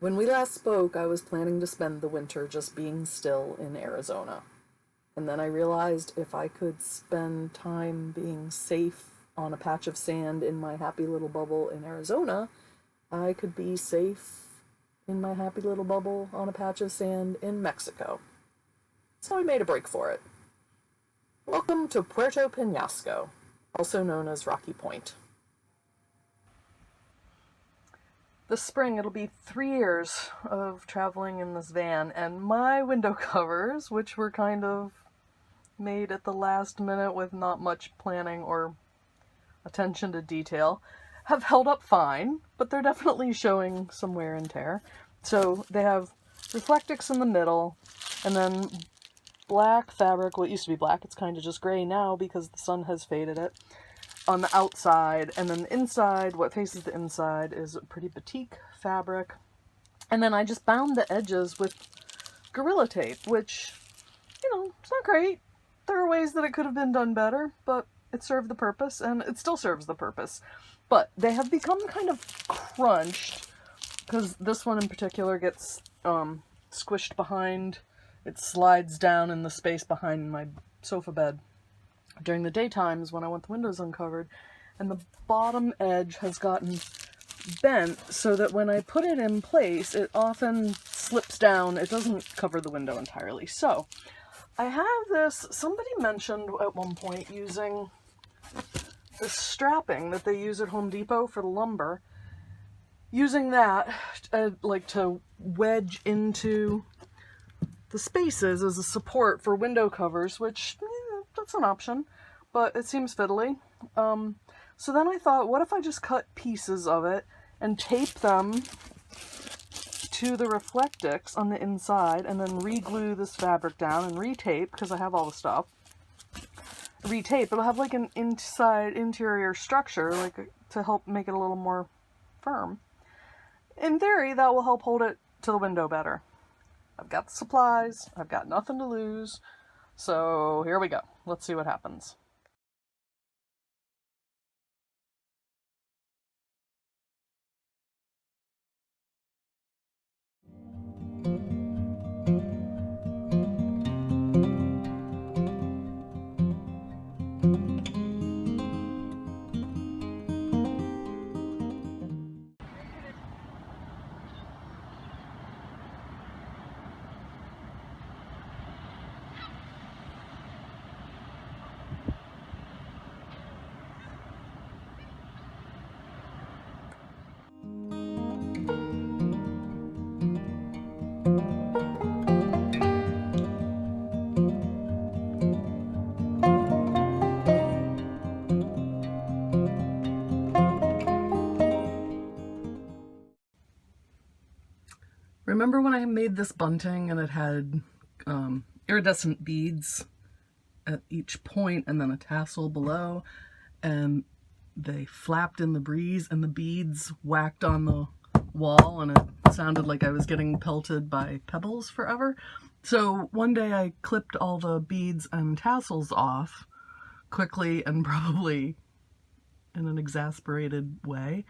When we last spoke, I was planning to spend the winter just being still in Arizona. And then I realized if I could spend time being safe on a patch of sand in my happy little bubble in Arizona, I could be safe in my happy little bubble on a patch of sand in Mexico. So I made a break for it. Welcome to Puerto Penasco, also known as Rocky Point. This spring it'll be 3 years of traveling in this van, and my window covers, which were kind of made at the last minute with not much planning or attention to detail, have held up fine, but they're definitely showing some wear and tear. So they have Reflectix in the middle, and then black fabric, what used to be black, it's kind of just gray now because the sun has faded it, on the outside, and then the inside, what faces the inside, is a pretty batik fabric. And then I just bound the edges with Gorilla Tape, which, it's not great. There are ways that it could have been done better, but it served the purpose, and it still serves the purpose. But they have become kind of crunched, because this one in particular gets squished behind. It slides down in the space behind my sofa bed during the daytimes when I want the windows uncovered, and the bottom edge has gotten bent so that when I put it in place, it often slips down. It doesn't cover the window entirely. So I have this, somebody mentioned at one point using this strapping that they use at Home Depot for the lumber, using that to wedge into the spaces as a support for window covers, which that's an option, but it seems fiddly. So then I thought, what if I just cut pieces of it and tape them to the Reflectix on the inside, and then re-glue this fabric down and retape, because I have all the stuff. Retape, it'll have like an interior structure, to help make it a little more firm. In theory, that will help hold it to the window better. I've got the supplies, I've got nothing to lose, so here we go. Let's see what happens. Remember when I made this bunting and it had iridescent beads at each point and then a tassel below, and they flapped in the breeze and the beads whacked on the wall and it sounded like I was getting pelted by pebbles forever? So one day I clipped all the beads and tassels off quickly and probably in an exasperated way.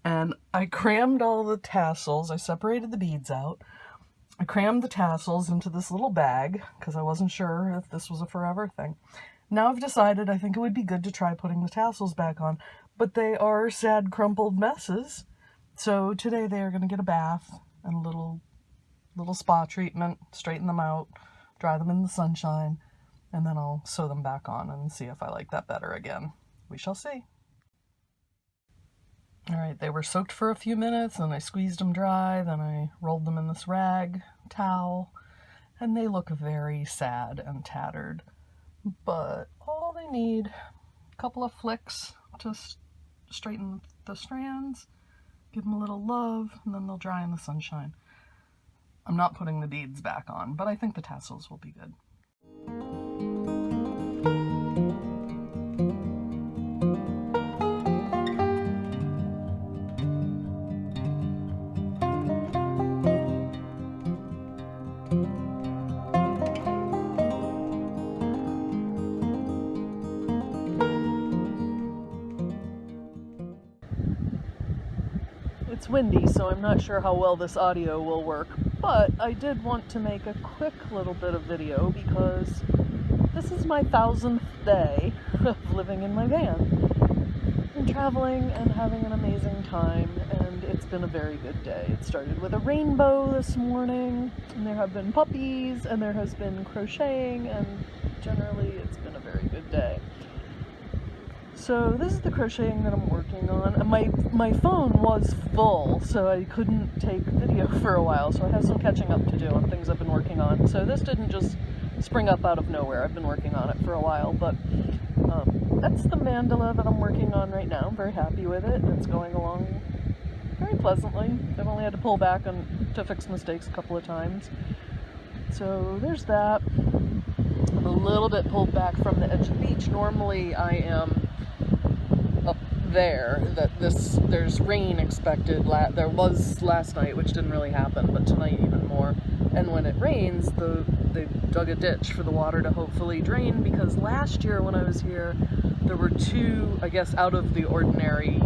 And I crammed all the tassels, I separated the beads out, I crammed the tassels into this little bag, because I wasn't sure if this was a forever thing. Now I've decided I think it would be good to try putting the tassels back on, but they are sad, crumpled messes. So today they are going to get a bath and a little spa treatment, straighten them out, dry them in the sunshine, and then I'll sew them back on and see if I like that better again. We shall see. Alright, they were soaked for a few minutes, and I squeezed them dry, then I rolled them in this rag towel, and they look very sad and tattered. But all they need, a couple of flicks to straighten the strands, give them a little love, and then they'll dry in the sunshine. I'm not putting the beads back on, but I think the tassels will be good. it's windy, so I'm not sure how well this audio will work, but I did want to make a quick little bit of video because this is my 1000th day of living in my van and traveling and having an amazing time, and it's been a very good day. It started with a rainbow this morning, and there have been puppies, and there has been crocheting, and generally it's been a very good day. So this is the crocheting that I'm working on. And my phone was full, so I couldn't take video for a while, so I have some catching up to do on things I've been working on. So this didn't just spring up out of nowhere. I've been working on it for a while, but that's the mandala that I'm working on right now. I'm very happy with it, and it's going along very pleasantly. I've only had to pull back to fix mistakes a couple of times. So there's that. I'm a little bit pulled back from the edge of the beach. Normally I am up there, there's rain expected. There was last night, which didn't really happen, but tonight even more. And when it rains, they dug a ditch for the water to hopefully drain, because last year when I was here, there were two, I guess, out of the ordinary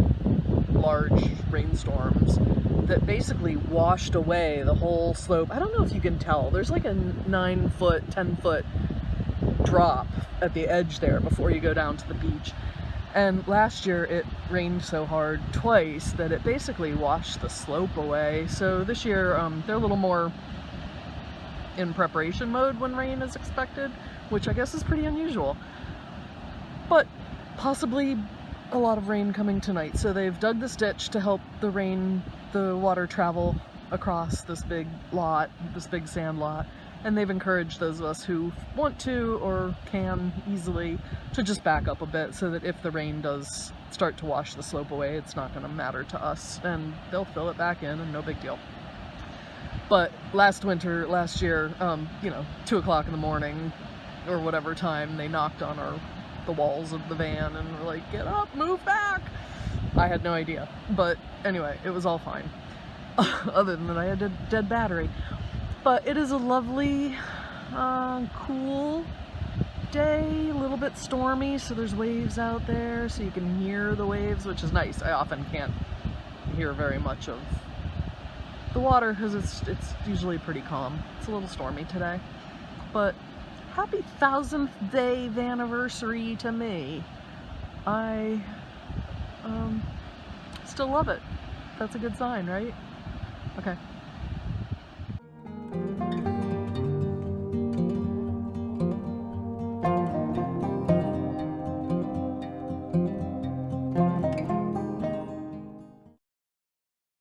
large rainstorms that basically washed away the whole slope. I don't know if you can tell, there's like a 9-foot, 10-foot drop at the edge there before you go down to the beach. And last year it rained so hard twice that it basically washed the slope away. So this year they're a little more in preparation mode when rain is expected, which I guess is pretty unusual. But possibly a lot of rain coming tonight. So they've dug this ditch to help the water travel across this big lot, this big sand lot. And they've encouraged those of us who want to or can easily to just back up a bit, so that if the rain does start to wash the slope away, it's not going to matter to us, and they'll fill it back in and no big deal. But last year, 2 o'clock in the morning or whatever time, they knocked on the walls of the van and were like, "Get up, move back." I had no idea, but anyway, it was all fine. Other than that, I had a dead battery. But it is a lovely, cool day, a little bit stormy, so there's waves out there, so you can hear the waves, which is nice. I often can't hear very much of the water because it's usually pretty calm. It's a little stormy today. But happy 1000th day anniversary to me. I still love it. That's a good sign, right? Okay.